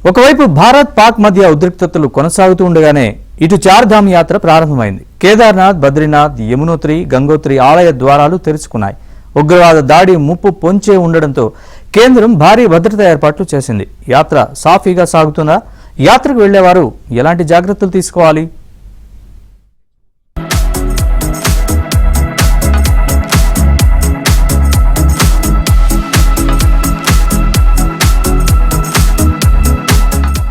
ఒకవైపు భారత్ పాక్ మధ్య ఉద్రిక్తతలు కొనసాగుతూ ఉండగానే ఇటు చార్ధామ్ యాత్ర ప్రారంభమైంది. కేదార్నాథ్, బద్రీనాథ్, యమునోత్రి, గంగోత్రి ఆలయ ద్వారాలు తెరుచుకున్నాయి. ఉగ్రవాద దాడి ముప్పు పొంచే ఉండడంతో కేంద్రం భారీ భద్రతా ఏర్పాట్లు చేసింది. యాత్ర సాఫీగా సాగుతుందా? యాత్రకు వెళ్లేవారు ఎలాంటి జాగ్రత్తలు తీసుకోవాలి?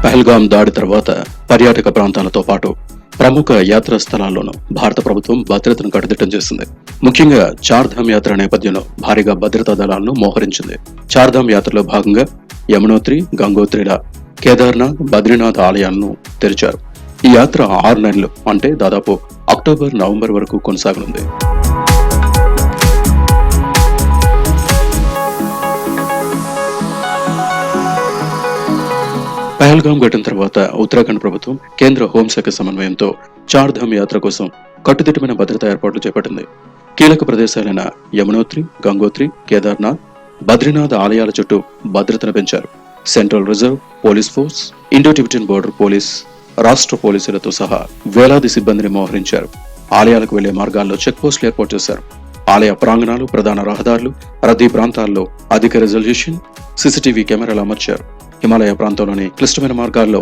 పహల్గాం దాడి తర్వాత పర్యాటక ప్రాంతాలతో పాటు ప్రముఖ యాత్రా స్థలాల్లోనూ భారత ప్రభుత్వం భద్రతను కట్టుదిట్టం చేసింది. ముఖ్యంగా చార్ధామ్ యాత్ర నేపథ్యంలో భారీగా భద్రతా దళాలను మోహరించింది. చార్ధామ్ యాత్రలో భాగంగా యమునోత్రి, గంగోత్రిల, కేదార్నాథ్, బద్రీనాథ్ ఆలయాలను తెరిచారు. ఈ యాత్ర 6 నెలలు అంటే దాదాపు అక్టోబర్, నవంబర్ వరకు కొనసాగనుంది. పహల్గాం ఘటన తర్వాత ఉత్తరాఖండ్ ప్రభుత్వం కేంద్ర హోంశాఖ సమన్వయంతో చార్ధామ్ యాత్ర కోసం కట్టుదిట్టమైన భద్రతా ఏర్పాట్లు చేపట్టింది. కీలక ప్రదేశాలైన యమునోత్రి, గంగోత్రి, కేదార్నాథ్, బద్రీనాథ్ ఆలయాల చుట్టూ భద్రతను పెంచారు. Central reserve police force, Indo Tibetan border police, రాష్ట్ర పోలీసులతో సహా వేలాది సిబ్బందిని మోహరించారు. ఆలయాలకు వెళ్లే మార్గాల్లో చెక్ పోస్టులు ఏర్పాటు చేశారు. ఆలయ ప్రాంగణాలు, ప్రధాన రహదారులు, రద్దీ ప్రాంతాల్లో అధిక రెజల్యూషన్ సీసీటీవీ కెమెరాలు అమర్చారు. హిమాలయ ప్రాంతంలోని క్లిష్టమైన మార్గాల్లో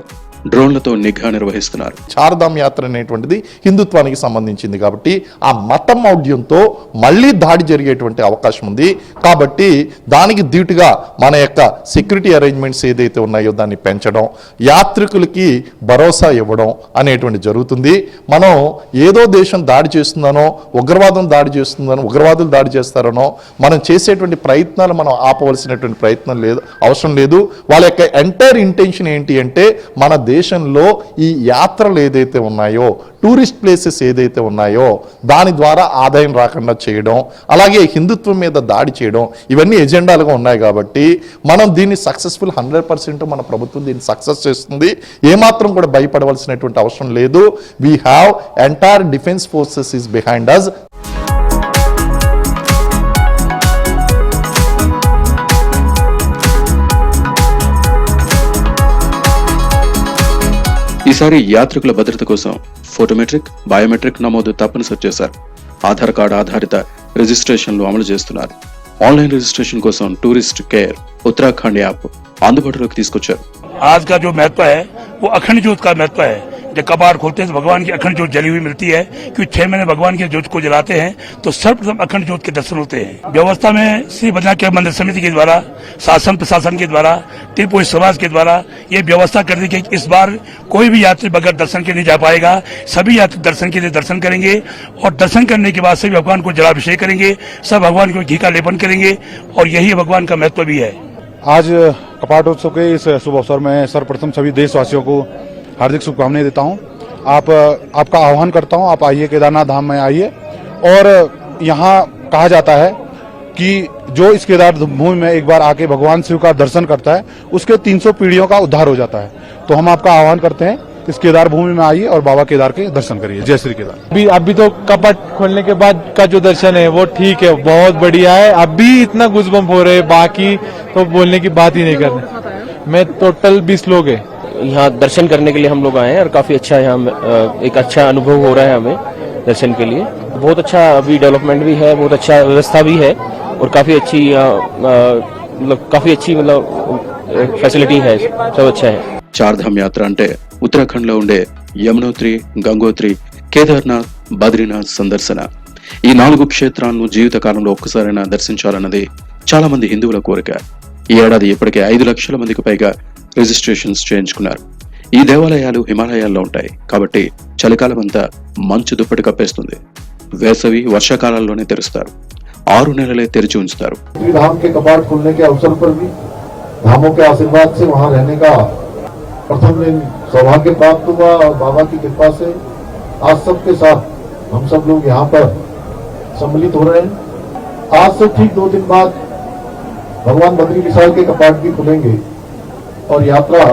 డ్రోన్లతో నిఘా నిర్వహిస్తున్నారు. చార్ధామ్ యాత్ర అనేటువంటిది హిందుత్వానికి సంబంధించింది కాబట్టి ఆ మతం ఔఢ్యంతో మళ్ళీ దాడి జరిగేటువంటి అవకాశం ఉంది. కాబట్టి దానికి ధీటుగా మన యొక్క సెక్యూరిటీ అరేంజ్మెంట్స్ ఏదైతే ఉన్నాయో దాన్ని పెంచడం, యాత్రికులకి భరోసా ఇవ్వడం అనేటువంటి జరుగుతుంది. మనం ఏదో దేశం దాడి చేస్తుందనో, ఉగ్రవాదం దాడి చేస్తుందనో, ఉగ్రవాదులు దాడి చేస్తారనో మనం చేసేటువంటి ప్రయత్నాలు మనం ఆపవలసినటువంటి ప్రయత్నం లేదు, అవసరం లేదు. వాళ్ళ యొక్క ఎంటైర్ ఇంటెన్షన్ ఏంటి అంటే మన దేశంలో ఈ యాత్రలు ఏదైతే ఉన్నాయో, టూరిస్ట్ ప్లేసెస్ ఏదైతే ఉన్నాయో దాని ద్వారా ఆదాయం రాకుండా చేయడం, అలాగే హిందుత్వం మీద దాడి చేయడం, ఇవన్నీ ఎజెండాలుగా ఉన్నాయి. కాబట్టి మనం దీన్ని సక్సెస్ఫుల్ 100% మన ప్రభుత్వం దీన్ని సక్సెస్ చేస్తుంది. ఏమాత్రం కూడా భయపడవలసినటువంటి అవసరం లేదు. We have entire defence forces is behind us. ఈసారి యాత్రికుల భద్రత కోసం ఫోటోమెట్రిక్, బయోమెట్రిక్ నమోదు తప్పనిసరి చేశారు. ఆధార్ కార్డు ఆధారిత రిజిస్ట్రేషన్లు అమలు చేస్తున్నారు. ఆన్లైన్ రిజిస్ట్రేషన్ కోసం టూరిస్ట్ కేర్ उत्तराखंड ऐप అందుబాటులోకి తీసుకొచ్చారు. आज का जो महत्व है वो अखंड ज्योत का महत्व है. जब कपाट खोलते हैं तो भगवान की अखंड ज्योत जली हुई मिलती है, क्योंकि 6 महीने भगवान की ज्योत को जलाते हैं तो सर्वप्रथम अखंड ज्योत के दर्शन होते हैं. व्यवस्था में श्री बद्रीनाथ के मंदिर समिति के द्वारा, शासन प्रशासन के द्वारा, त्रिपुरी समाज के द्वारा ये व्यवस्था कर दी कि इस बार कोई भी यात्री बगैर दर्शन के नहीं जा पाएगा. सभी यात्री दर्शन के लिए दर्शन करेंगे और दर्शन करने के बाद सभी भगवान को जलाभिषेक करेंगे, सब भगवान को घी का लेपन करेंगे और यही भगवान का महत्व भी है. आज कपाटोत्सव के इस शुभ अवसर में सर्वप्रथम सभी देशवासियों को हार्दिक शुभकामनाएं देता हूं. आपका आह्वान करता हूं, आप आइए, केदारनाथ धाम में आइए. और यहां कहा जाता है कि जो इस केदार भूमि में एक बार आके भगवान शिव का दर्शन करता है उसके 300 पीढ़ियों का उद्धार हो जाता है. तो हम आपका आह्वान करते हैं, इस केदार भूमि में आइए और बाबा केदार के दर्शन करिए. जय श्री केदार. अभी तो कपट खोलने के बाद का जो दर्शन है वो ठीक है, बहुत बढ़िया है. अभी इतना गुजबम्प हो रहे, बाकी तो बोलने की बात ही नहीं करने. मैं टोटल 20 लोग हैं यहाँ दर्शन करने के लिए हम लोग आए हैं और काफी अच्छा यहाँ एक अच्छा अनुभव हो रहा है हमें दर्शन के लिए. बहुत अच्छा अभी डेवलपमेंट भी है, बहुत अच्छा व्यवस्था भी है और काफी अच्छी फैसिलिटी है, सब अच्छा है. చార్ధామ్ యాత్ర అంటే ఉత్తరాఖండ్ లో ఉండే యమునోత్రి, గంగోత్రి, కేదార్నాథ్, బద్రీనాథ్ సందర్శన. ఈ 4 క్షేత్రాలను జీవిత కాలంలో ఒక్కసారైనా దర్శించాలన్నది చాలా మంది హిందువుల కోరిక. ఈ ఏడాది ఇప్పటికే 5 లక్షల మందికి పైగా రిజిస్ట్రేషన్స్ చేయించుకున్నారు. ఈ దేవాలయాలు హిమాలయాల్లో ఉంటాయి కాబట్టి చలికాలం అంతా మంచు దుప్పటి కప్పేస్తుంది. వేసవి, వర్షాకాలాల్లోనే తెరుస్తారు. 6 నెలలే తెరిచి ఉంచుతారు. प्रथम दिन सौभाग्य प्राप्त हुआ और बाबा की कृपा से आज सबके साथ हम सब लोग यहाँ पर सम्मिलित हो रहे हैं. आज से ठीक 2 दिन बाद भगवान बद्री विशाल के कपाट भी खुलेंगे और यात्रा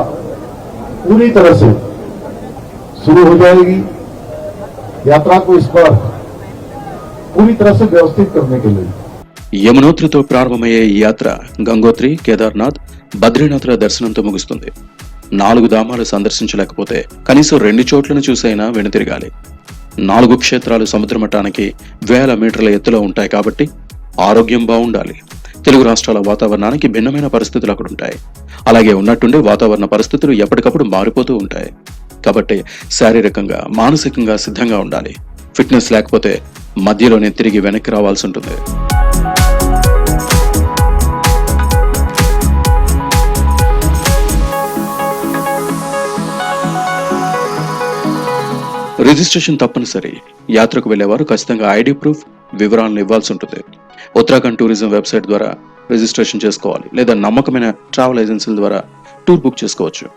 पूरी तरह से शुरू हो जाएगी. यात्रा को इस बार पूरी तरह से व्यवस्थित करने के लिए యమునోత్రితో ప్రారంభమయ్యే ఈ యాత్ర గంగోత్రి, కేదార్నాథ్, బద్రీనాథ్ల దర్శనంతో ముగుస్తుంది. 4 ధామాలు సందర్శించలేకపోతే కనీసం 2 చోట్లను చూసైనా వెనుతిరగాలి. 4 క్షేత్రాలు సముద్ర మట్టానికి 1000 మీటర్ల ఎత్తులో ఉంటాయి కాబట్టి ఆరోగ్యం బాగుండాలి. తెలుగు రాష్ట్రాల వాతావరణానికి భిన్నమైన పరిస్థితులు అక్కడ ఉంటాయి. అలాగే ఉన్నట్టుండి వాతావరణ పరిస్థితులు ఎప్పటికప్పుడు మారిపోతూ ఉంటాయి. కాబట్టి శారీరకంగా మానసికంగా సిద్ధంగా ఉండాలి. ఫిట్నెస్ లేకపోతే మధ్యలోనే తిరిగి వెనక్కి రావాల్సి ఉంటుంది. రిజిస్ట్రేషన్ తప్పనిసరి. యాత్రకు వెళ్లేవారు ఖచ్చితంగా ఐడి ప్రూఫ్ వివరాలను ఇవ్వాల్సి ఉంటుంది. ఉత్తరాఖండ్ టూరిజం వెబ్సైట్ ద్వారా రిజిస్ట్రేషన్ చేసుకోవాలి, లేదా నమ్మకమైన ట్రావెల్ ఏజెన్సీల ద్వారా టూర్ బుక్ చేసుకోవచ్చు.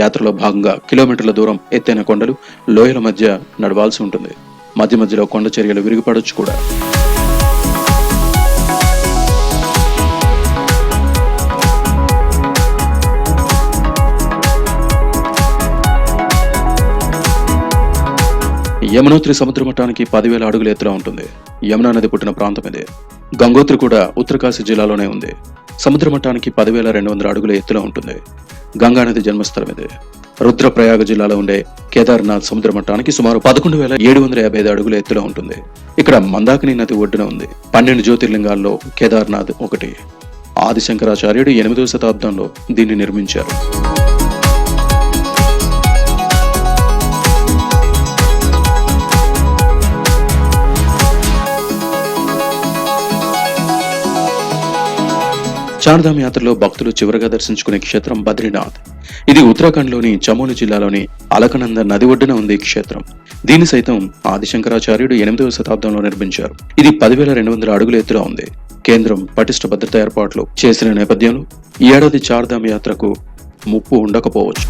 యాత్రలో భాగంగా కిలోమీటర్ల దూరం ఎత్తైన కొండలు, లోయల మధ్య నడవాల్సి ఉంటుంది. మధ్య మధ్యలో కొండ చర్యలు విరిగిపడొచ్చు కూడా. యమునోత్రి సముద్ర మట్టానికి 10,000 అడుగుల ఎత్తులో ఉంటుంది. యమునా నది పుట్టిన ప్రాంతం ఇదే. గంగోత్రి కూడా ఉత్తరకాశీ జిల్లాలోనే ఉంది. సముద్ర మట్టానికి 10,200 అడుగుల ఎత్తులో ఉంటుంది. గంగా నది జన్మస్థలం ఇదే. రుద్రప్రయాగ జిల్లాలో ఉండే కేదార్నాథ్ సముద్ర మట్టానికి సుమారు 11,755 అడుగుల ఎత్తులో ఉంటుంది. ఇక్కడ మందాకిని నది ఒడ్డున ఉంది. 12 జ్యోతిర్లింగాల్లో కేదార్నాథ్ ఒకటి. ఆదిశంకరాచార్యుడు 8వ శతాబ్దంలో దీన్ని నిర్మించారు. చార్ధామ్ యాత్రలో భక్తులు చివరగా దర్శించుకునే క్షేత్రం బద్రీనాథ్. ఇది ఉత్తరాఖండ్లోని చమోలి జిల్లాలోని అలకనంద నది ఒడ్డున ఉంది. క్షేత్రం దీన్ని సైతం ఆదిశంకరాచార్యుడు 8వ శతాబ్దంలో నిర్మించారు. ఇది 10,200 అడుగుల ఎత్తులో ఉంది. కేంద్రం పటిష్ట భద్రతా ఏర్పాట్లు చేసిన నేపథ్యంలో ఈ ఏడాది చార్ధామ్ యాత్రకు ముప్పు ఉండకపోవచ్చు.